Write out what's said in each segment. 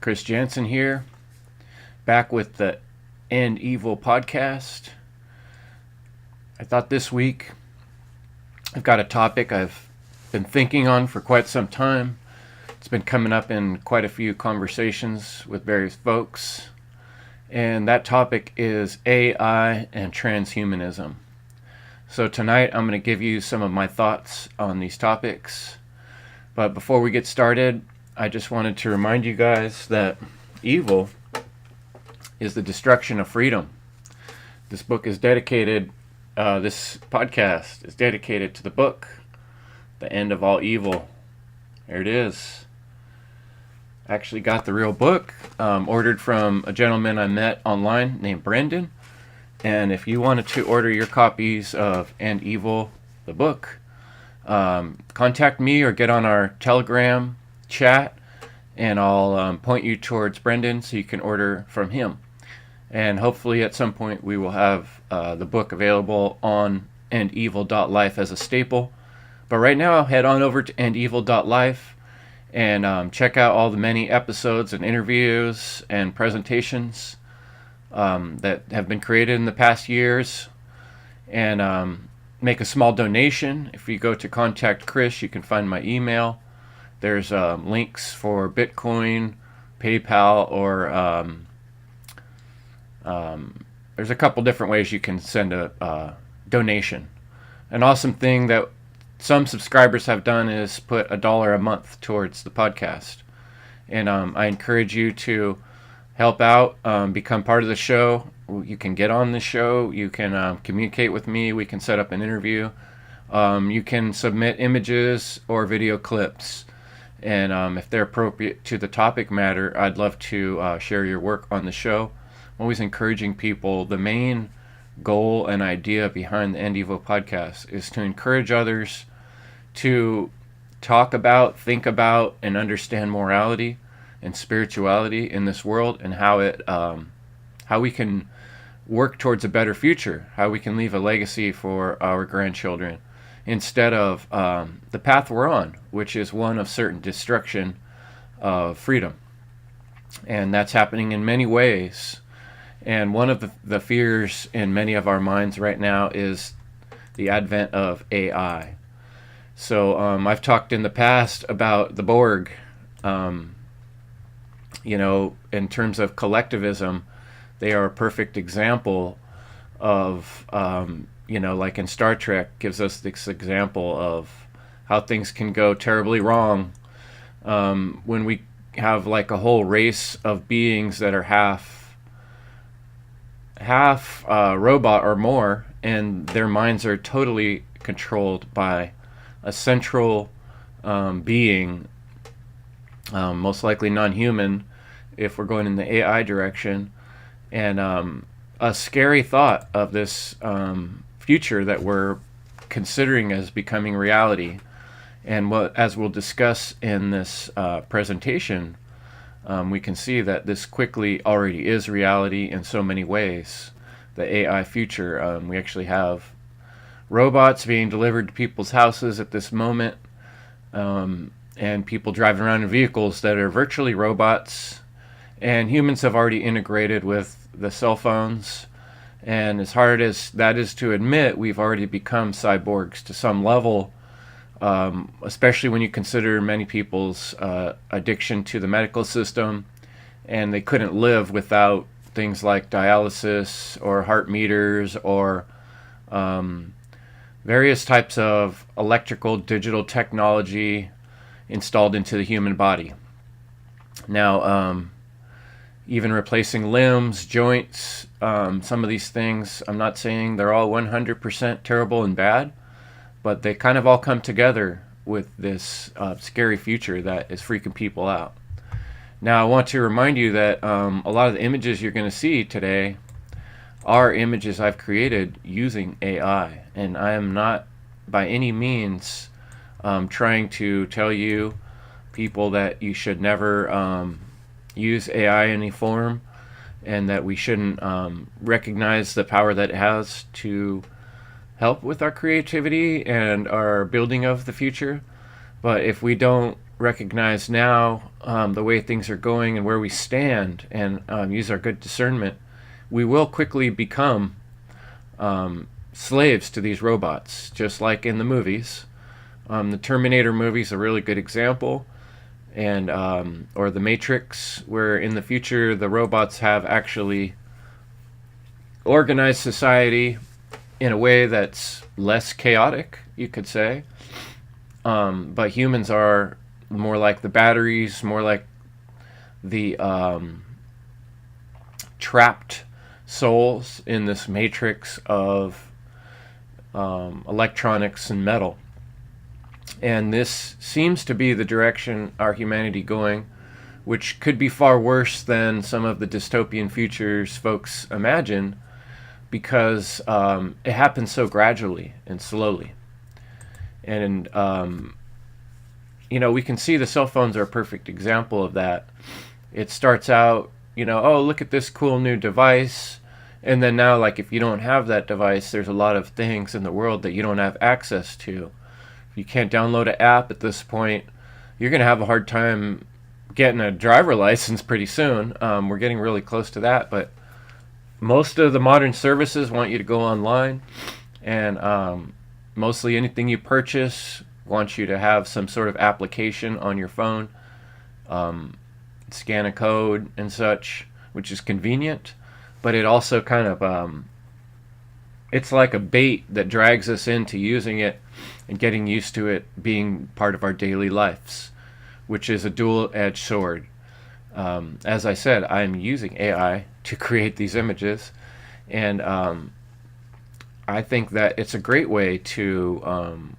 Chris Jansen here, back with the End Evil podcast. I thought this week I've got a topic I've been thinking on for quite some time. It's been coming up in quite a few conversations with various folks, and that topic is AI and transhumanism. So tonight I'm going to give you some of my thoughts on these topics. But before we get started, I just wanted to remind you guys that evil is the destruction of freedom. This podcast is dedicated to the book, The End of All Evil. There it is. I actually got the real book, ordered from a gentleman I met online named Brendan. And if you wanted to order your copies of End Evil, the book, contact me or get on our Telegram chat, and I'll point you towards Brendan so you can order from him. And hopefully at some point we will have the book available on endevil.life as a staple. But right now, head on over to endevil.life and check out all the many episodes and interviews and presentations that have been created in the past years, and make a small donation. If you go to contact Chris, you can find my email. There's links for Bitcoin, PayPal, or there's a couple different ways you can send a donation. An awesome thing that some subscribers have done is put $1 a month towards the podcast. And I encourage you to help out, become part of the show. You can get on the show. You can communicate with me. We can set up an interview. You can submit images or video clips. And if they're appropriate to the topic matter, I'd love to share your work on the show. I'm always encouraging people. The main goal and idea behind the End Evil podcast is to encourage others to talk about, think about, and understand morality and spirituality in this world, and how we can work towards a better future, how we can leave a legacy for our grandchildren, instead of the path we're on, which is one of certain destruction of freedom. And that's happening in many ways. And one of the fears in many of our minds right now is the advent of AI. So I've talked in the past about the Borg. In terms of collectivism, they are a perfect example of, like in Star Trek, gives us this example of how things can go terribly wrong when we have like a whole race of beings that are half robot or more, and their minds are totally controlled by a central being, most likely non-human if we're going in the AI direction. And a scary thought of this future that we're considering as becoming reality. And as we'll discuss in this presentation, we can see that this quickly already is reality in so many ways. The AI future, we actually have robots being delivered to people's houses at this moment, and people driving around in vehicles that are virtually robots. And humans have already integrated with the cell phones. And as hard as that is to admit, we've already become cyborgs to some level, especially when you consider many people's addiction to the medical system. And they couldn't live without things like dialysis or heart meters or various types of electrical digital technology installed into the human body. Now, even replacing limbs, joints, some of these things, I'm not saying they're all 100% terrible and bad, but they kind of all come together with this scary future that is freaking people out. Now, I want to remind you that a lot of the images you're going to see today are images I've created using AI, and I am not by any means trying to tell you people that you should never use AI in any form, and that we shouldn't recognize the power that it has to help with our creativity and our building of the future. But if we don't recognize now the way things are going and where we stand, and use our good discernment, we will quickly become slaves to these robots, just like in the movies. The Terminator movie is a really good example, and or the Matrix, where in the future the robots have actually organized society in a way that's less chaotic, you could say. But humans are more like the batteries, more like the trapped souls in this matrix of electronics and metal. And this seems to be the direction our humanity going, which could be far worse than some of the dystopian futures folks imagine, because it happens so gradually and slowly. And we can see the cell phones are a perfect example of that. It starts out, oh, look at this cool new device. And then now, like, if you don't have that device, there's a lot of things in the world that you don't have access to. If you can't download an app at this point, you're going to have a hard time getting a driver license pretty soon. We're getting really close to that, but most of the modern services want you to go online, and mostly anything you purchase wants you to have some sort of application on your phone, scan a code and such, which is convenient, but it also kind of it's like a bait that drags us into using it and getting used to it being part of our daily lives, which is a dual-edged sword. As I said, I'm using AI to create these images, and I think that it's a great way to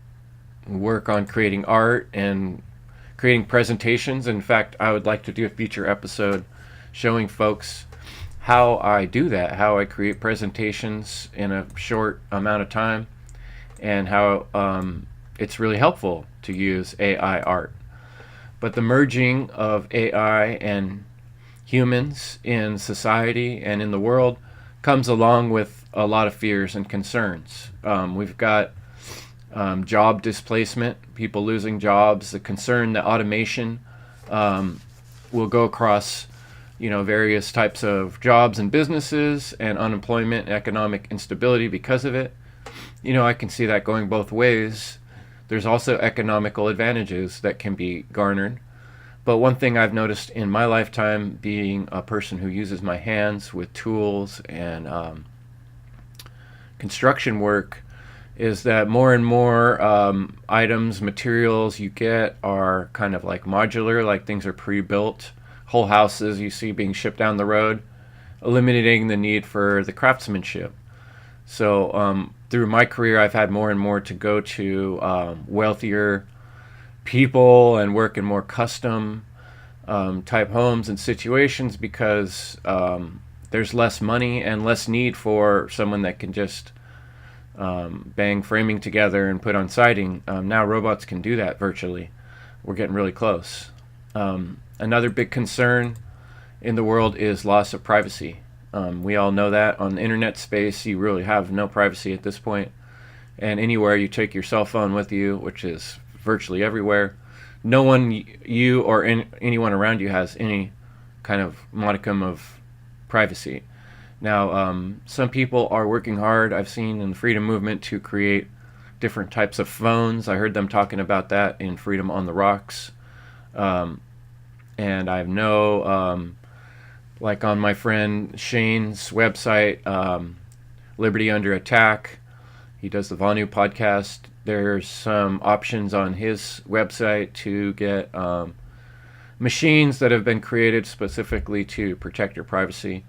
work on creating art and creating presentations. In fact, I would like to do a future episode showing folks how I do that, how I create presentations in a short amount of time, and how it's really helpful to use AI art. But the merging of AI and humans in society and in the world comes along with a lot of fears and concerns. We've got job displacement, people losing jobs, the concern that automation will go across various types of jobs and businesses, and unemployment and economic instability because of it. I can see that going both ways. There's also economical advantages that can be garnered. But one thing I've noticed in my lifetime, being a person who uses my hands with tools and construction work, is that more and more items, materials you get are kind of like modular, like things are pre-built. Whole houses you see being shipped down the road, eliminating the need for the craftsmanship. So through my career, I've had more and more to go to wealthier people and work in more custom type homes and situations, because there's less money and less need for someone that can just bang framing together and put on siding. Now robots can do that virtually. We're getting really close. Another big concern in the world is loss of privacy. We all know that on the internet space, you really have no privacy at this point. And anywhere you take your cell phone with you, which is virtually everywhere, no one, you or anyone around you, has any kind of modicum of privacy. Now, some people are working hard, I've seen in the freedom movement, to create different types of phones. I heard them talking about that in Freedom on the Rocks. And I know, like on my friend Shane's website, Liberty Under Attack, he does the Vanu podcast. There's some options on his website to get machines that have been created specifically to protect your privacy.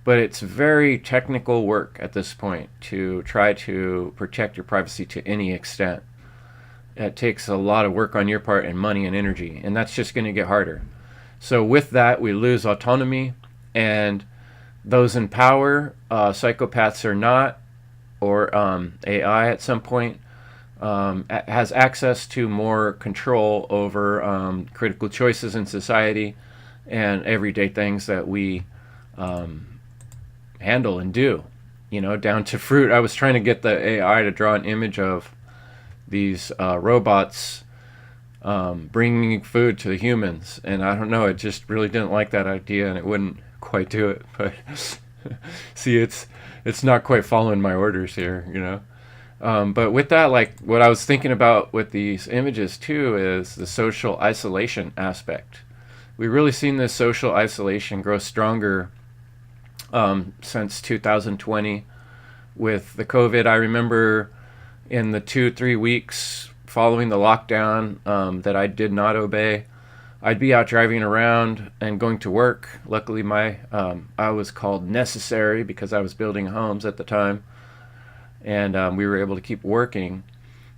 But it's very technical work at this point to try to protect your privacy to any extent. It takes a lot of work on your part, and money and energy, and that's just going to get harder. So with that, we lose autonomy, and those in power, psychopaths or not, or AI at some point, has access to more control over critical choices in society and everyday things that we handle and do, down to fruit. I was trying to get the AI to draw an image of these robots bringing food to the humans. And I don't know, it just really didn't like that idea, and it wouldn't quite do it. But see, it's not quite following my orders here, you know. But with that, like what I was thinking about with these images too is the social isolation aspect. We've really seen this social isolation grow stronger since 2020 with the COVID. I remember in the 2-3 weeks following the lockdown that I did not obey, I'd be out driving around and going to work. Luckily, I was called necessary because I was building homes at the time, and we were able to keep working.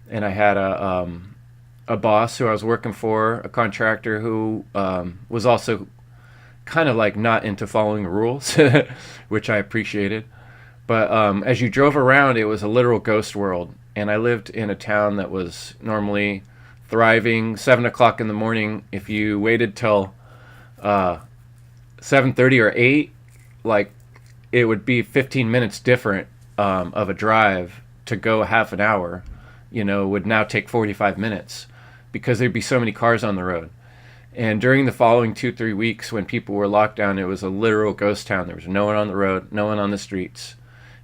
And I had a boss who I was working for, a contractor who was also kind of like not into following rules, which I appreciated. But as you drove around, it was a literal ghost world. And I lived in a town that was normally thriving. 7 o'clock in the morning, if you waited till 7:30 or 8, like it would be 15 minutes different of a drive to go half an hour, would now take 45 minutes because there'd be so many cars on the road. And during the following 2-3 weeks when people were locked down, it was a literal ghost town. There was no one on the road, no one on the streets.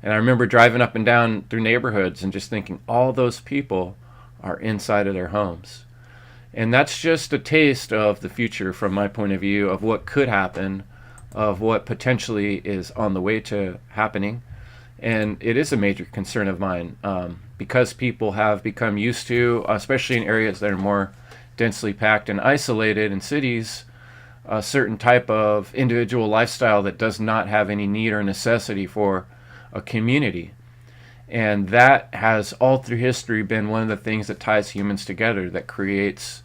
And I remember driving up and down through neighborhoods and just thinking, all those people are inside of their homes. And that's just a taste of the future from my point of view of what could happen, of what potentially is on the way to happening. And it is a major concern of mine because people have become used to, especially in areas that are more densely packed and isolated in cities, a certain type of individual lifestyle that does not have any need or necessity for a community. And that has all through history been one of the things that ties humans together, that creates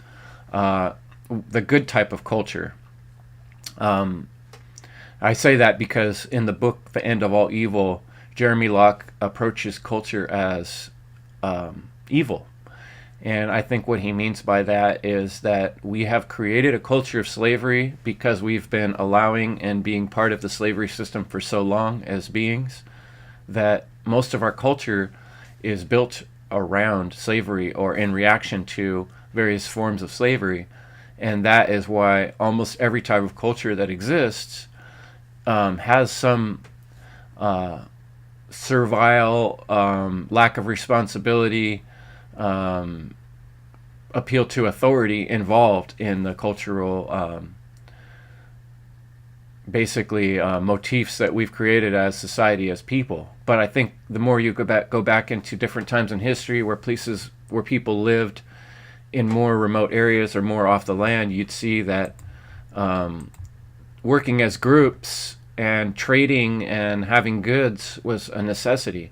the good type of culture. I say that because in the book The End of All Evil, Jeremy Locke approaches culture as evil. And I think what he means by that is that we have created a culture of slavery because we've been allowing and being part of the slavery system for so long as beings, that most of our culture is built around slavery or in reaction to various forms of slavery. And that is why almost every type of culture that exists has some servile, lack of responsibility, appeal to authority involved in the cultural motifs that we've created as society, as people. But I think the more you go back into different times in history where people lived in more remote areas or more off the land, you'd see that working as groups and trading and having goods was a necessity.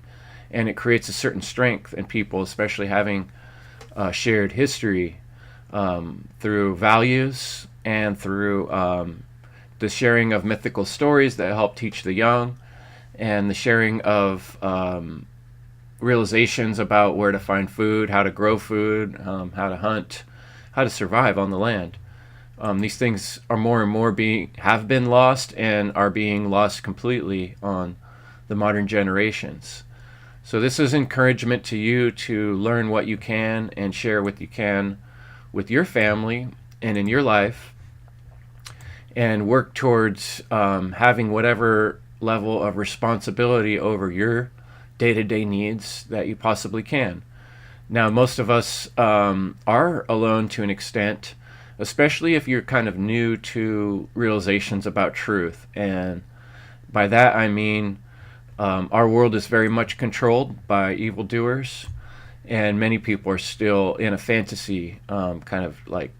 And it creates a certain strength in people, especially having shared history through values and through the sharing of mythical stories that help teach the young, and the sharing of realizations about where to find food, how to grow food, how to hunt, how to survive on the land. These things are more and more have been lost and are being lost completely on the modern generations. So this is encouragement to you to learn what you can and share what you can with your family and in your life, and work towards having whatever level of responsibility over your day-to-day needs that you possibly can. Now, most of us are alone to an extent, especially if you're kind of new to realizations about truth. And by that I mean our world is very much controlled by evildoers, and many people are still in a fantasy, kind of like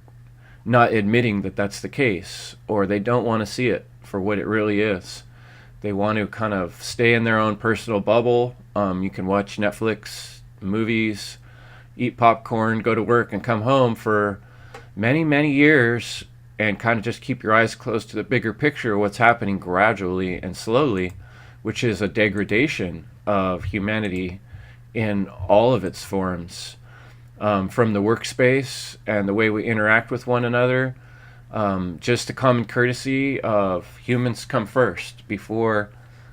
not admitting that that's the case, or they don't want to see it for what it really is. They want to kind of stay in their own personal bubble. You can watch Netflix, movies, eat popcorn, go to work, and come home for many, many years and kind of just keep your eyes closed to the bigger picture of what's happening gradually and slowly, which is a degradation of humanity in all of its forms, from the workspace and the way we interact with one another. Just a common courtesy of humans come first before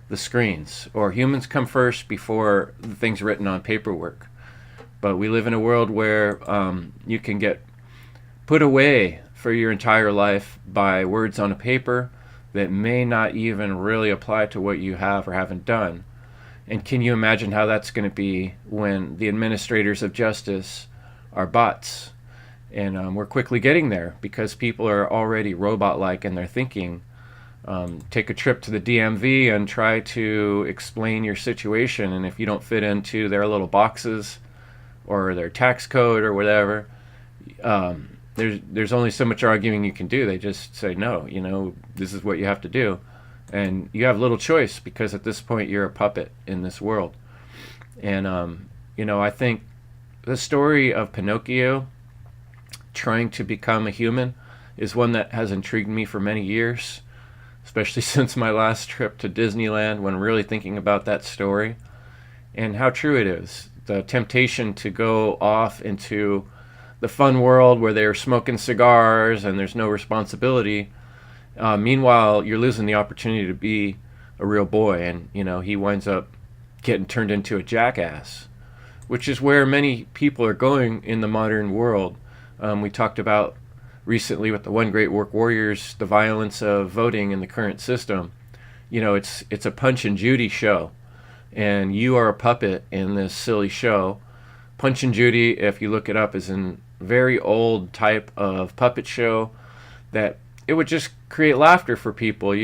the screens, or humans come first before the things written on paperwork. But we live in a world where you can get put away for your entire life by words on a paper that may not even really apply to what you have or haven't done. And can you imagine how that's going to be when the administrators of justice are bots? And we're quickly getting there because people are already robot-like in their thinking. Take a trip to the DMV and try to explain your situation, and if you don't fit into their little boxes or their tax code or whatever, there's only so much arguing you can do. They just say, no, this is what you have to do. And you have little choice because at this point you're a puppet in this world. And, I think the story of Pinocchio trying to become a human is one that has intrigued me for many years, especially since my last trip to Disneyland, when really thinking about that story and how true it is. The temptation to go off into the fun world where they're smoking cigars and there's no responsibility. Meanwhile, you're losing the opportunity to be a real boy, and he winds up getting turned into a jackass, which is where many people are going in the modern world. We talked about recently with the One Great Work Warriors the violence of voting in the current system. It's a Punch and Judy show, and you are a puppet in this silly show. Punch and Judy, if you look it up, is a very old type of puppet show that it would just create laughter for people.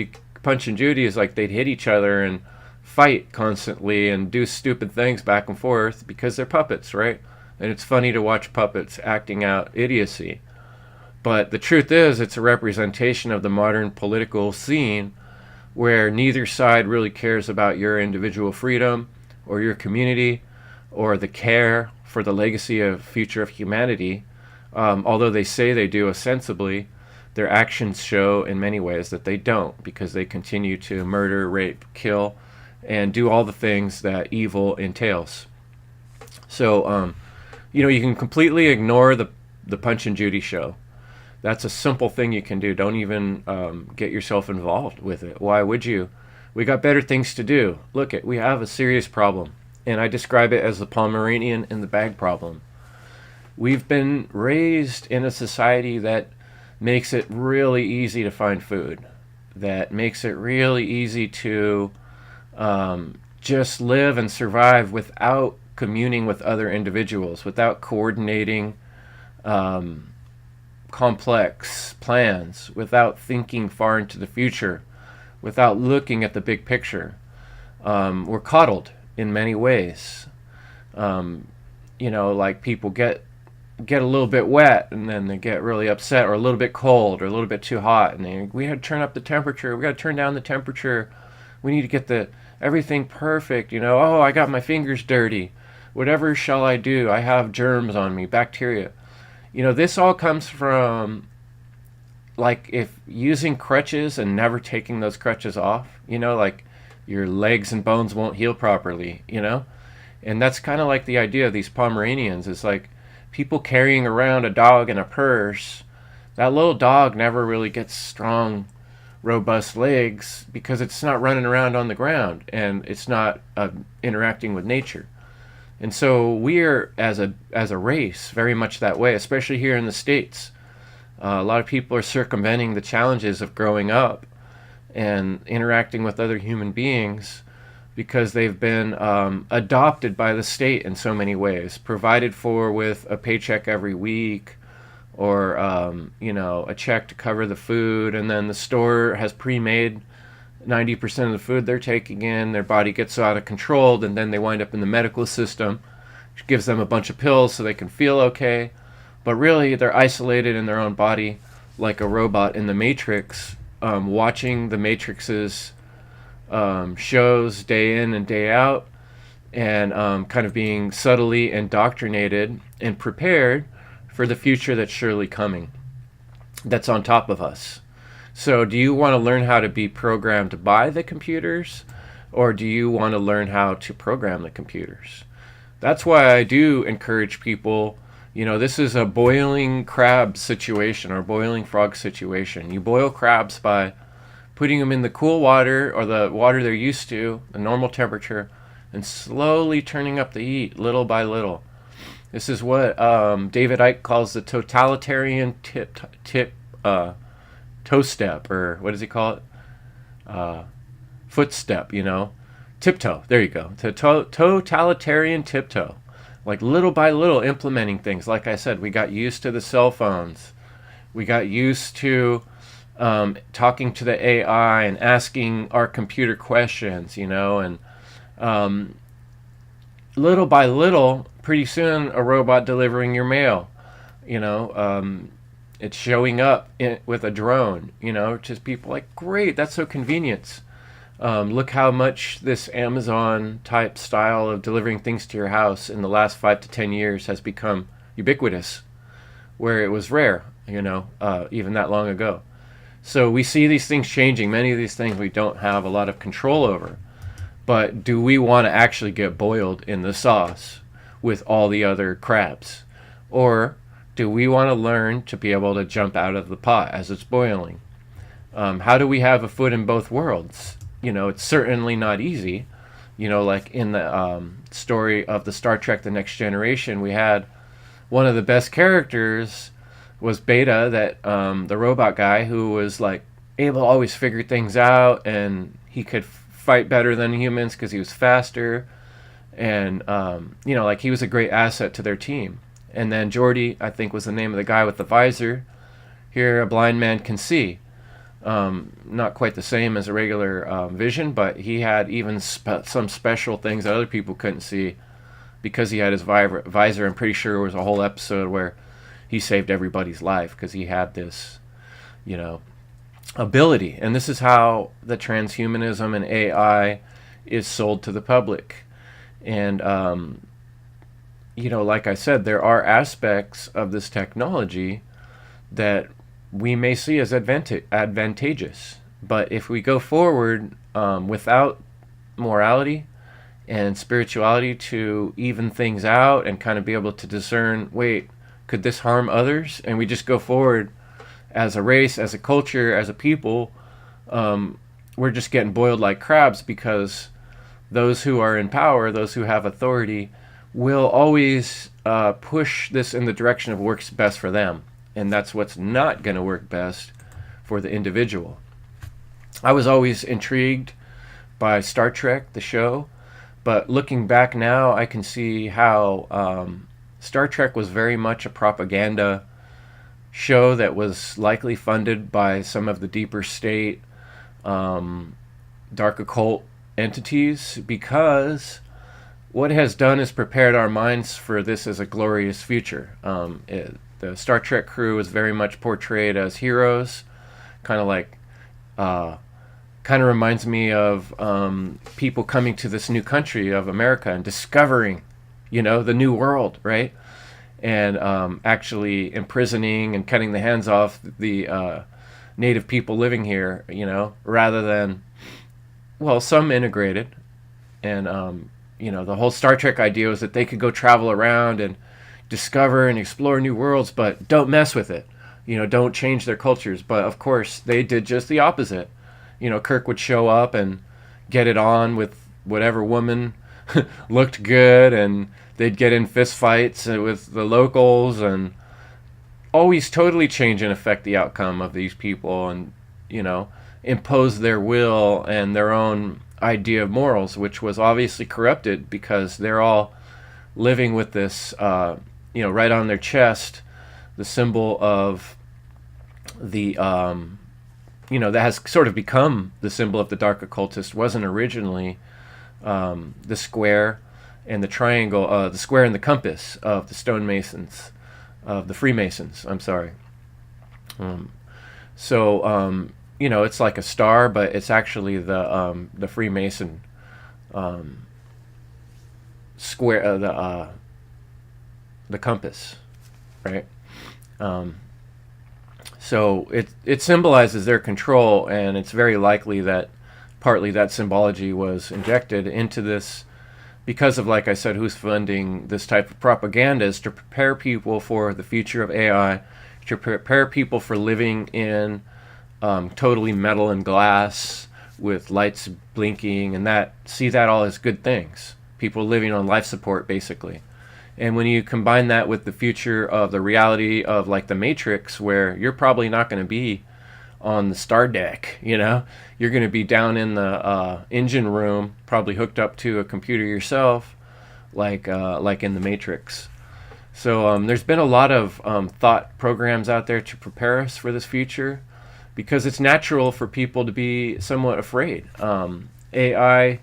Punch and Judy is like they'd hit each other and fight constantly and do stupid things back and forth because they're puppets, right? And it's funny to watch puppets acting out idiocy. But the truth is, it's a representation of the modern political scene where neither side really cares about your individual freedom or your community or the care for the legacy of future of humanity. Although they say they do ostensibly, their actions show in many ways that they don't, because they continue to murder, rape, kill, and do all the things that evil entails. So, you can completely ignore the Punch and Judy show. That's a simple thing you can do. Don't even get yourself involved with it. Why would you? We got better things to do. Look, we have a serious problem, and I describe it as the Pomeranian in the bag problem. We've been raised in a society that makes it really easy to find food, that makes it really easy to just live and survive without communing with other individuals, without coordinating complex plans, without thinking far into the future, without looking at the big picture. We're coddled in many ways. Like people get a little bit wet and then they get really upset, or a little bit cold, or a little bit too hot, and we had to turn up the temperature. We got to turn down the temperature. We need to get everything perfect. Oh, I got my fingers dirty. Whatever shall I do? I have germs on me, bacteria. This all comes from, like, if using crutches and never taking those crutches off, like your legs and bones won't heal properly, And that's kind of like the idea of these Pomeranians. It's like people carrying around a dog in a purse. That little dog never really gets strong, robust legs because it's not running around on the ground and it's not interacting with nature. And so we're, as a race, very much that way, especially here in the States. A lot of people are circumventing the challenges of growing up and interacting with other human beings because they've been adopted by the state in so many ways, provided for with a paycheck every week, or a check to cover the food, and then the store has pre-made 90% of the food they're taking in. Their body gets so out of control, and then they wind up in the medical system, which gives them a bunch of pills so they can feel okay. But really, they're isolated in their own body, like a robot in the Matrix, watching the Matrix's shows day in and day out, and kind of being subtly indoctrinated and prepared for the future that's surely coming, that's on top of us. So do you want to learn how to be programmed by the computers, or do you want to learn how to program the computers? That's why I do encourage people, this is a boiling crab situation or boiling frog situation. You boil crabs by putting them in the cool water, or the water they're used to, the normal temperature, and slowly turning up the heat little by little. This is what David Icke calls the totalitarian toe step, or what does he call it? Footstep, tiptoe. There you go. Totalitarian tiptoe. Like little by little implementing things. Like I said, we got used to the cell phones. We got used to talking to the AI and asking our computer questions, and little by little, pretty soon, a robot delivering your mail. It's showing up with a drone. Just people like, great, that's so convenient. Look how much this Amazon type style of delivering things to your house in the last 5 to 10 years has become ubiquitous, where it was rare, even that long ago. So we see these things changing. Many of these things we don't have a lot of control over. But do we want to actually get boiled in the sauce with all the other crabs? Or do we want to learn to be able to jump out of the pot as it's boiling? How do we have a foot in both worlds? It's certainly not easy. Like in the story of the Star Trek The Next Generation, we had one of the best characters was Beta, that the robot guy who was like able to always figure things out, and he could fight better than humans because he was faster, and like he was a great asset to their team. And then Geordi, I think, was the name of the guy with the visor. Here, a blind man can see. Not quite the same as a regular vision, but he had even some special things that other people couldn't see because he had his visor. I'm pretty sure there was a whole episode where he saved everybody's life because he had this, ability. And this is how the transhumanism and AI is sold to the public. And, like I said, there are aspects of this technology that we may see as advantageous. But if we go forward without morality and spirituality to even things out and kind of be able to discern, wait, could this harm others? And we just go forward as a race, as a culture, as a people, we're just getting boiled like crabs, because those who are in power, those who have authority, will always push this in the direction of works best for them. And that's what's not going to work best for the individual. I was always intrigued by Star Trek, the show, but looking back now, I can see how Star Trek was very much a propaganda show that was likely funded by some of the deeper state, dark occult entities, because what it has done is prepared our minds for this as a glorious future. The Star Trek crew is very much portrayed as heroes, kind of reminds me of people coming to this new country of America and discovering, the new world, right? And actually imprisoning and cutting the hands off the native people living here, rather than, well, some integrated. And, the whole Star Trek idea was that they could go travel around and discover and explore new worlds, but don't mess with it. Don't change their cultures. But, of course, they did just the opposite. Kirk would show up and get it on with whatever woman looked good, and they'd get in fist fights with the locals and always totally change and affect the outcome of these people, and impose their will and their own idea of morals, which was obviously corrupted because they're all living with this right on their chest, the symbol of the that has sort of become the symbol of the dark occultist. Wasn't originally the square and the triangle, the square and the compass of the stonemasons, of the Freemasons. I'm sorry. It's like a star, but it's actually the Freemason square, the compass, right? So it symbolizes their control, and it's very likely that partly that symbology was injected into this because of, like I said, who's funding this type of propaganda, is to prepare people for the future of AI, to prepare people for living in totally metal and glass with lights blinking, and see that all as good things. People living on life support, basically. And when you combine that with the future of the reality of like the Matrix, where you're probably not going to be on the star deck, you're going to be down in the engine room, probably hooked up to a computer yourself, like in the Matrix. So there's been a lot of thought programs out there to prepare us for this future, because it's natural for people to be somewhat afraid. AI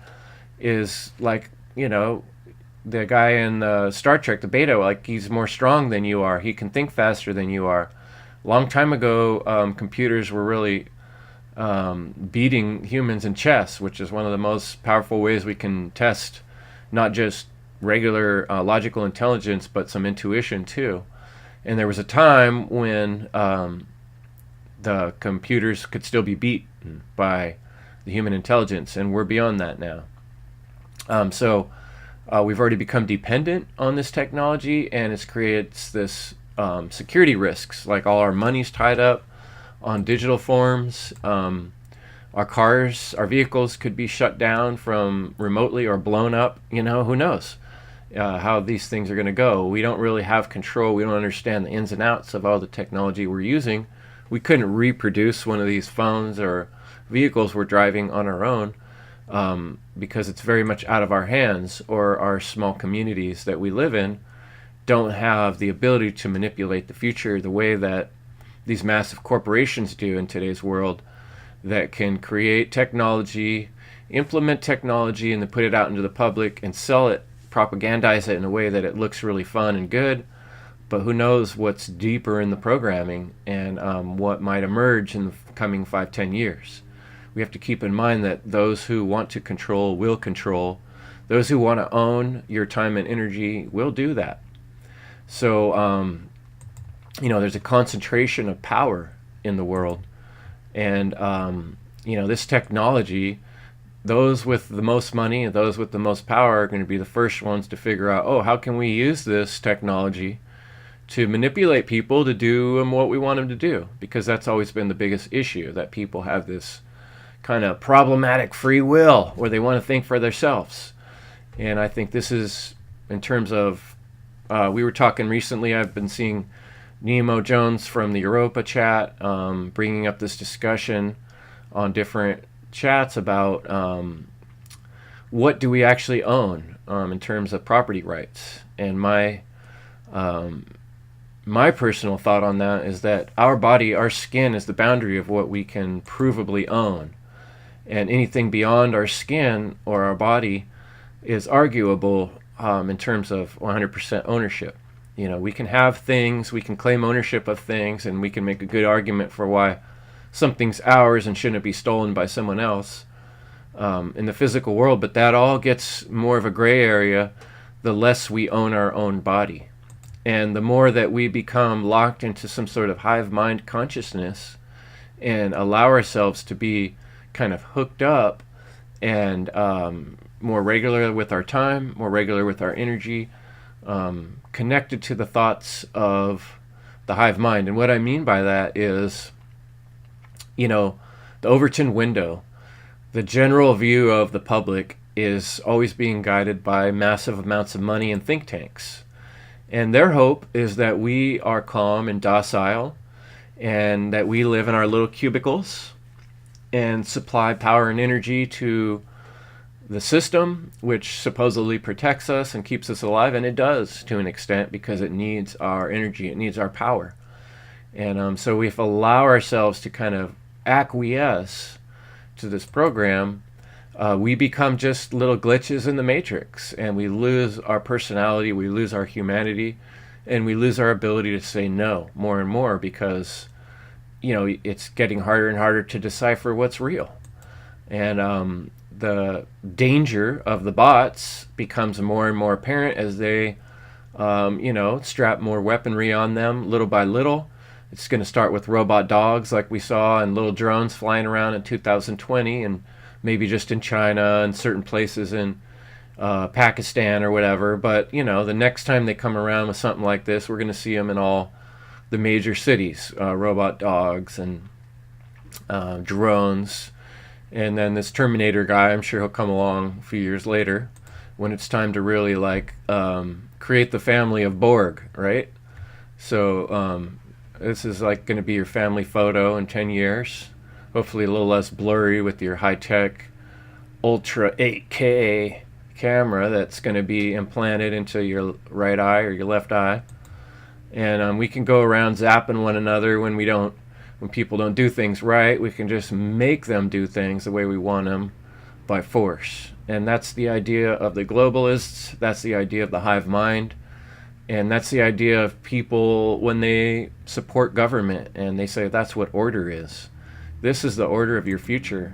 is like, the guy in Star Trek, the Beta, like he's more strong than you are. He can think faster than you are. Long time ago, computers were really beating humans in chess, which is one of the most powerful ways we can test not just regular logical intelligence, but some intuition too. And there was a time when the computers could still be beat by the human intelligence, and we're beyond that now. So we've already become dependent on this technology, and it creates this security risks, like all our money's tied up on digital forms. Our cars, our vehicles could be shut down from remotely or blown up. Who knows how these things are going to go. We don't really have control. We don't understand the ins and outs of all the technology we're using. We couldn't reproduce one of these phones or vehicles we're driving on our own, because it's very much out of our hands, or our small communities that we live in don't have the ability to manipulate the future the way that these massive corporations do in today's world, that can create technology, implement technology, and then put it out into the public and sell it, propagandize it in a way that it looks really fun and good. But who knows what's deeper in the programming, and what might emerge in the coming 5-10 years. We have to keep in mind that those who want to control will control. Those who want to own your time and energy will do that. So, there's a concentration of power in the world. And, this technology, those with the most money and those with the most power are going to be the first ones to figure out, how can we use this technology to manipulate people to do what we want them to do? Because that's always been the biggest issue, that people have this kind of problematic free will where they want to think for themselves. And I think this is, in terms of, we were talking recently, I've been seeing Nemo Jones from the Europa chat bringing up this discussion on different chats about what do we actually own in terms of property rights. And my personal thought on that is that our body, our skin, is the boundary of what we can provably own. And anything beyond our skin or our body is arguable in terms of 100% ownership. We can have things, we can claim ownership of things, and we can make a good argument for why something's ours and shouldn't be stolen by someone else in the physical world. But that all gets more of a gray area the less we own our own body. And the more that we become locked into some sort of hive mind consciousness and allow ourselves to be kind of hooked up and more regular with our time, more regular with our energy, connected to the thoughts of the hive mind. And what I mean by that is, the Overton window, the general view of the public is always being guided by massive amounts of money and think tanks. And their hope is that we are calm and docile, and that we live in our little cubicles and supply power and energy to the system, which supposedly protects us and keeps us alive. And it does, to an extent, because it needs our energy, it needs our power. And so we allow ourselves to kind of acquiesce to this program, we become just little glitches in the matrix, and we lose our personality, we lose our humanity, and we lose our ability to say no more and more, because it's getting harder and harder to decipher what's real. And the danger of the bots becomes more and more apparent as they strap more weaponry on them little by little. It's going to start with robot dogs like we saw, and little drones flying around in 2020, and maybe just in China and certain places in Pakistan or whatever. But the next time they come around with something like this, we're going to see them in all the major cities, robot dogs and drones. And then this Terminator guy, I'm sure he'll come along a few years later when it's time to really create the family of Borg, right? So this is like going to be your family photo in 10 years. Hopefully a little less blurry with your high-tech Ultra 8K camera that's going to be implanted into your right eye or your left eye. And we can go around zapping one another when people don't do things right. We can just make them do things the way we want them by force. And that's the idea of the globalists. That's the idea of the hive mind. And that's the idea of people when they support government and they say that's what order is. This is the order of your future.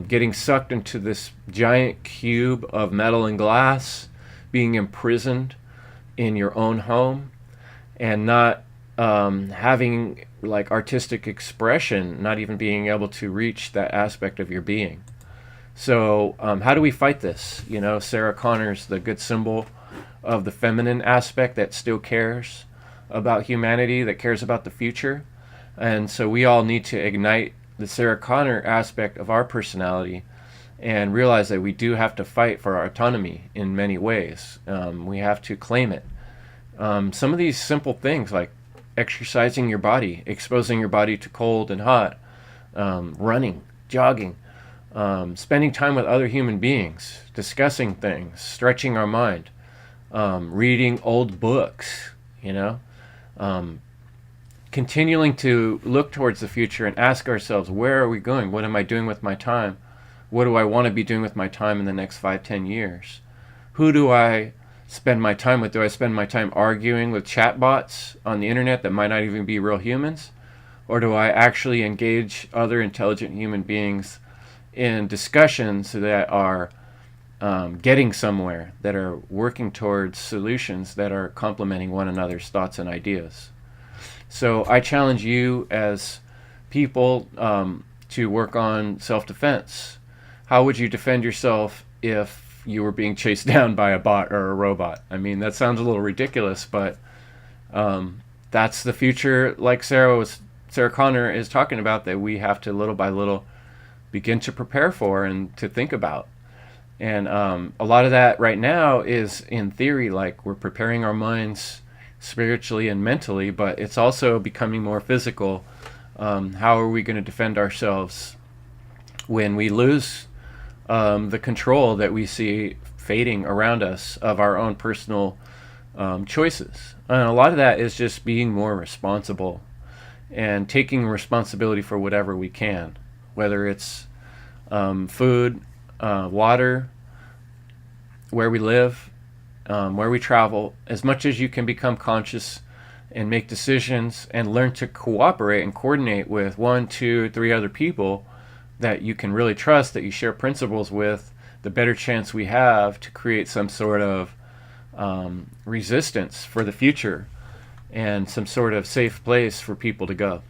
Getting sucked into this giant cube of metal and glass, being imprisoned in your own home, and not having like artistic expression, not even being able to reach that aspect of your being. So how do we fight this? You know, Sarah Connor's the good symbol of the feminine aspect that still cares about humanity, that cares about the future. And so we all need to ignite the Sarah Connor aspect of our personality and realize that we do have to fight for our autonomy in many ways. We have to claim it. Some of these simple things like exercising your body, exposing your body to cold and hot, running, jogging, spending time with other human beings, discussing things, stretching our mind, reading old books, you know, continuing to look towards the future and ask ourselves, where are we going? What am I doing with my time? What do I want to be doing with my time in the next 5-10 years? Who do I spend my time with? Do I spend my time arguing with chatbots on the internet that might not even be real humans? Or do I actually engage other intelligent human beings in discussions that are getting somewhere, that are working towards solutions that are complementing one another's thoughts and ideas? So I challenge you as people to work on self-defense. How would you defend yourself if you were being chased down by a bot or a robot? I mean, that sounds a little ridiculous, but that's the future, like Sarah Connor is talking about, that we have to little by little begin to prepare for and to think about. And a lot of that right now is in theory, like we're preparing our minds spiritually and mentally, but it's also becoming more physical. How are we going to defend ourselves when we lose the control that we see fading around us of our own personal choices? And a lot of that is just being more responsible and taking responsibility for whatever we can, whether it's food, water, where we live, where we travel. As much as you can become conscious and make decisions and learn to cooperate and coordinate with 1, 2, 3 other people that you can really trust, that you share principles with, the better chance we have to create some sort of resistance for the future and some sort of safe place for people to go.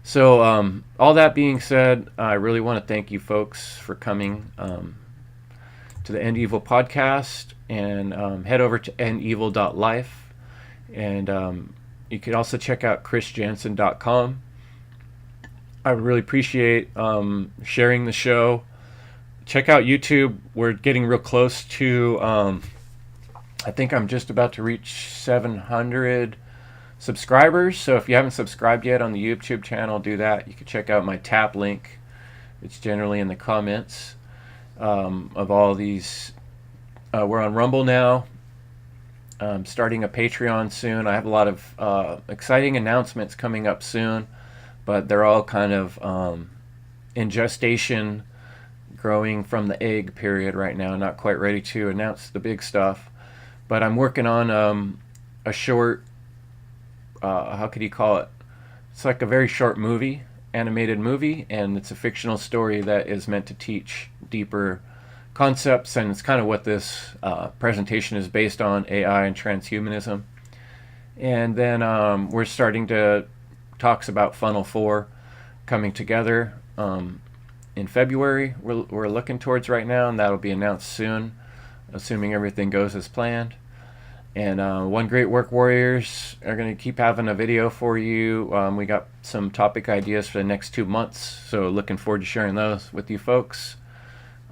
So all that being said, I really want to thank you folks for coming to the End Evil podcast, and head over to endevil.life, and you can also check out chrisjansen.com. I would really appreciate sharing the show. Check out YouTube. We're getting real close to I think I'm just about to reach 700 subscribers. So if you haven't subscribed yet on the YouTube channel, do that. You can check out my tap link. It's generally in the comments of all these. We're on Rumble now. Starting a Patreon soon. I have a lot of exciting announcements coming up soon, but they're all kind of in gestation, growing from the egg period right now. Not quite ready to announce the big stuff, but I'm working on a short, how could you call it? It's like a very short movie, animated movie, and it's a fictional story that is meant to teach deeper concepts, and it's kind of what this presentation is based on, AI and transhumanism. And then we're starting to talks about Funnel 4 coming together in February. We're looking towards right now, and that'll be announced soon, assuming everything goes as planned. And One Great Work Warriors are going to keep having a video for you. We got some topic ideas for the next 2 months, so looking forward to sharing those with you folks.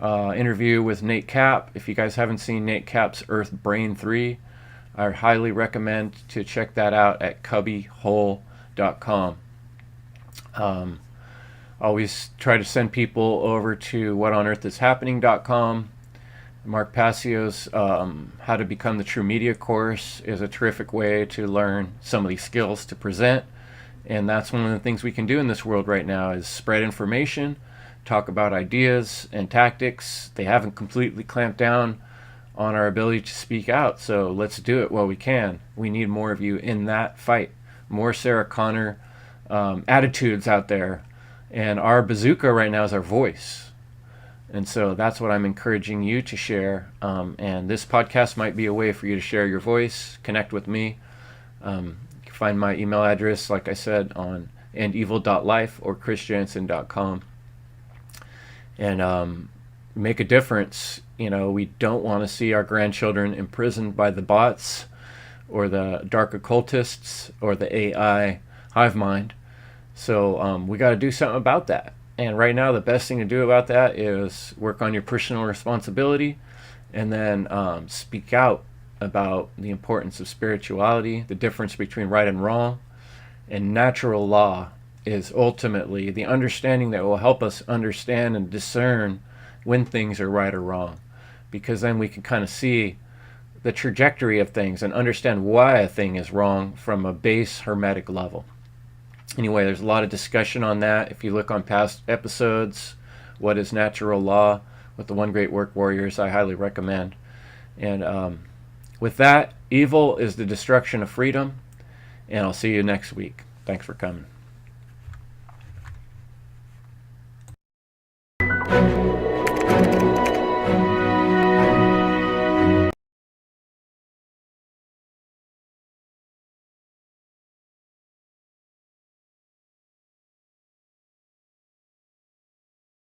interview with Nate Cap. If you guys haven't seen Nate Cap's Earth Brain 3, I highly recommend to check that out at cubbyhole.com. Always try to send people over to whatonearthishappening.com. Mark Passio's How to Become the True Media course is a terrific way to learn some of these skills to present. And that's one of the things we can do in this world right now is spread information, talk about ideas and tactics. They haven't completely clamped down on our ability to speak out, so let's do it while we can. We need more of you in that fight. More Sarah Connor attitudes out there. And our bazooka right now is our voice. And so that's what I'm encouraging you to share. And this podcast might be a way for you to share your voice, connect with me. You can find my email address, like I said, on andevil.life or chrisjansen.com. And make a difference. You know, we don't want to see our grandchildren imprisoned by the bots or the dark occultists or the AI hive mind. So we got to do something about that. And right now, the best thing to do about that is work on your personal responsibility and then speak out about the importance of spirituality, the difference between right and wrong. And natural law is ultimately the understanding that will help us understand and discern when things are right or wrong. Because then we can kind of see the trajectory of things and understand why a thing is wrong from a base hermetic level. Anyway, there's a lot of discussion on that. If you look on past episodes, What is Natural Law with the One Great Work Warriors, I highly recommend. And with that, evil is the destruction of freedom. And I'll see you next week. Thanks for coming.